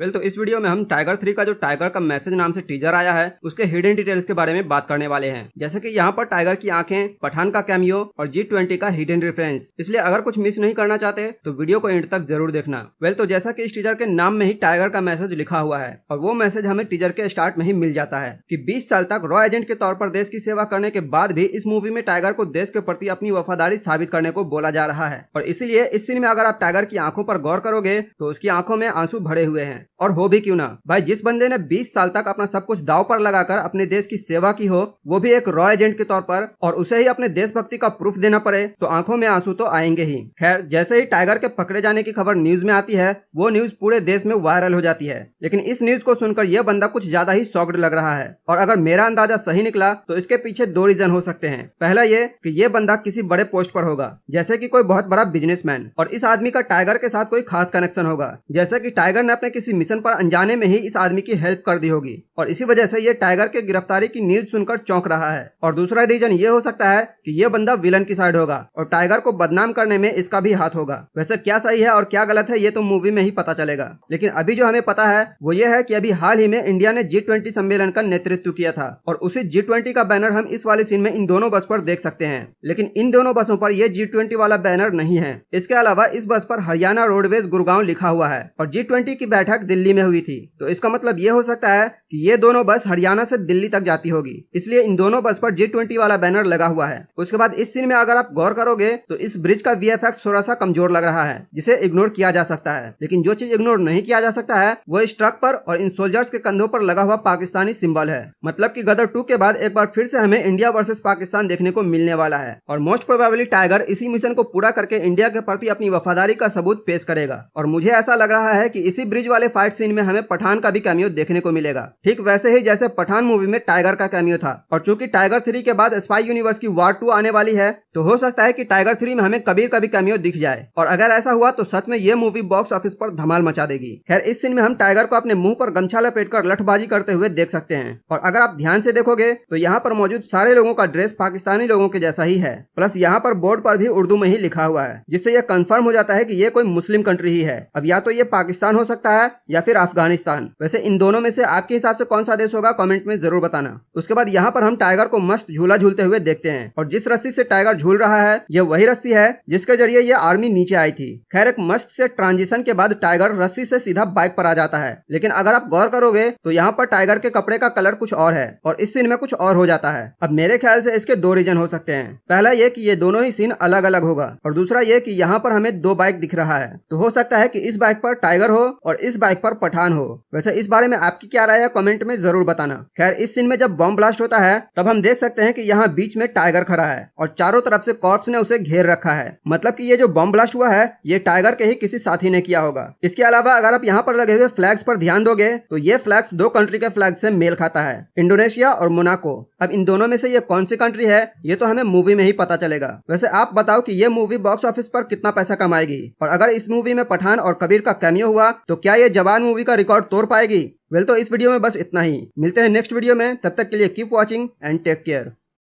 तो इस वीडियो में हम टाइगर 3 का जो टाइगर का मैसेज नाम से टीजर आया है उसके हिडन डिटेल्स के बारे में बात करने वाले हैं। जैसे कि यहाँ पर टाइगर की आंखें, पठान का कैमियो और G20 का हिडन रेफरेंस। इसलिए अगर कुछ मिस नहीं करना चाहते तो वीडियो को एंड तक जरूर देखना। तो जैसा कि इस टीजर के नाम में ही टाइगर का मैसेज लिखा हुआ है और वो मैसेज हमें टीजर के स्टार्ट में ही मिल जाता है कि 20 साल तक रॉ एजेंट के तौर पर देश की सेवा करने के बाद भी इस मूवी में टाइगर को देश के प्रति अपनी वफादारी साबित करने को बोला जा रहा है। और इसीलिए इस सीन में अगर आप टाइगर की आंखों पर गौर करोगे तो उसकी आंखों में आंसू भरे हुए हैं। और हो भी क्यों ना भाई, जिस बंदे ने 20 साल तक अपना सब कुछ दांव पर लगाकर अपने देश की सेवा की हो, वो भी एक रॉ एजेंट के तौर पर, और उसे ही अपने देशभक्ति का प्रूफ देना पड़े तो आंखों में आंसू तो आएंगे ही। खैर, जैसे ही टाइगर के पकड़े जाने की खबर न्यूज में आती है वो न्यूज पूरे देश में वायरल हो जाती है। लेकिन इस न्यूज को सुनकर यह बंदा कुछ ज्यादा ही शॉक्ड लग रहा है। और अगर मेरा अंदाजा सही निकला तो इसके पीछे दो रीजन हो सकते हैं। पहला ये कि ये बंदा किसी बड़े पोस्ट पर होगा, जैसे कि कोई बहुत बड़ा बिजनेसमैन, और इस आदमी का टाइगर के साथ कोई खास कनेक्शन होगा, जैसे कि टाइगर ने अपने किसी मिशन पर अनजाने में ही इस आदमी की हेल्प कर दी होगी और इसी वजह से ये टाइगर के गिरफ्तारी की न्यूज सुनकर चौंक रहा है। और दूसरा रीजन ये हो सकता है कि ये बंदा विलन की साइड होगा और टाइगर को बदनाम करने में इसका भी हाथ होगा। वैसे क्या सही है और क्या गलत है ये तो मूवी में ही पता चलेगा। लेकिन अभी जो हमें पता है वो ये है कि अभी हाल ही में इंडिया ने G20 सम्मेलन का नेतृत्व किया था और उसी G20 का बैनर हम इस वाले सीन में इन दोनों बस पर देख सकते हैं। लेकिन इन दोनों बसों पर यह G20 वाला बैनर नहीं है। इसके अलावा इस बस पर हरियाणा रोडवेज गुड़गांव लिखा हुआ है और G20 की बैठक दिल्ली में हुई थी। तो इसका मतलब ये हो सकता है कि ये दोनों बस हरियाणा से दिल्ली तक जाती होगी, इसलिए इन दोनों बस पर G20 वाला बैनर लगा हुआ है। उसके बाद इस सीन में अगर आप गौर करोगे तो इस ब्रिज का VFX थोड़ा सा कमजोर लग रहा है, जिसे इग्नोर किया जा सकता है। लेकिन जो चीज इग्नोर नहीं किया जा सकता है वो इस ट्रक पर और इन सोल्जर्स के कंधों पर लगा हुआ पाकिस्तानी सिंबल है। मतलब कि गदर 2 के बाद एक बार फिर से हमें इंडिया वर्सेस पाकिस्तान देखने को मिलने वाला है और मोस्ट प्रोबेबली टाइगर इसी मिशन को पूरा करके इंडिया के प्रति अपनी वफादारी का सबूत पेश करेगा। और मुझे ऐसा लग रहा है कि इसी ब्रिज वाले फाइट सीन में हमें पठान का भी कैमियो देखने को मिलेगा, ठीक वैसे ही जैसे पठान मूवी में टाइगर का कैमियो था। और चूंकि टाइगर 3 के बाद स्पाई यूनिवर्स की वार 2 आने वाली है तो हो सकता है कि टाइगर 3 में हमें कबीर का भी कैमियो दिख जाए। और अगर ऐसा हुआ तो सच में ये मूवी बॉक्स ऑफिस पर धमाल मचा देगी। खैर, इस सीन में हम टाइगर को अपने मुंह पर गमछा लपेटकर लठबाजी करते हुए देख सकते हैं। और अगर आप ध्यान से देखोगे तो यहाँ पर मौजूद सारे लोगों का ड्रेस पाकिस्तानी लोगों के जैसा ही है, प्लस यहाँ पर बोर्ड पर भी उर्दू में ही लिखा हुआ है, जिससे यह कंफर्म हो जाता है कि ये कोई मुस्लिम कंट्री ही है। अब या तो ये पाकिस्तान हो सकता है या फिर अफगानिस्तान। वैसे इन दोनों में से आपके हिसाब से कौन सा देश होगा कमेंट में जरूर बताना। उसके बाद यहाँ पर हम टाइगर को मस्त झूला झूलते हुए देखते हैं और जिस रस्सी से टाइगर झूल रहा है यह वही रस्सी है जिसके जरिए ये आर्मी नीचे आई थी। खैर, एक मस्त से ट्रांजिशन के बाद टाइगर रस्सी से सीधा बाइक पर आ जाता है। लेकिन अगर आप गौर करोगे तो यहाँ पर टाइगर के कपड़े का कलर कुछ और है और इस सीन में कुछ और हो जाता है। अब मेरे ख्याल से इसके दो रीजन हो सकते हैं। पहला ये कि ये दोनों ही सीन अलग अलग होगा और दूसरा ये कि यहाँ पर हमें दो बाइक दिख रहा है। तो हो सकता है कि इस बाइक पर टाइगर हो और इस बाइक पर पठान हो। वैसे इस बारे में आपकी क्या राय है कमेंट में जरूर बताना। खैर, इस सीन में जब बॉम्ब ब्लास्ट होता है तब हम देख सकते हैं कि यहाँ बीच में टाइगर खड़ा है और चारों तरफ से कॉर्प्स ने उसे घेर रखा है। मतलब कि ये जो बॉम्ब ब्लास्ट हुआ है ये टाइगर के ही किसी साथी ने किया होगा। इसके अलावा अगर आप यहाँ पर लगे हुए फ्लैग्स पर ध्यान दोगे तो ये फ्लैग्स दो कंट्री के फ्लैग से मेल खाता है, इंडोनेशिया और मोनाको। अब इन दोनों में से ये कौन सी कंट्री है ये तो हमें मूवी में ही पता चलेगा। वैसे आप बताओ कि ये मूवी बॉक्स ऑफिस पर कितना पैसा कमाएगी और अगर इस मूवी में पठान और कबीर का कैमियो हुआ तो क्या ये जवान मूवी का रिकॉर्ड तोड़ पाएगी। तो इस वीडियो में बस इतना ही। मिलते हैं नेक्स्ट वीडियो में, तब तक के लिए keep watching and take care.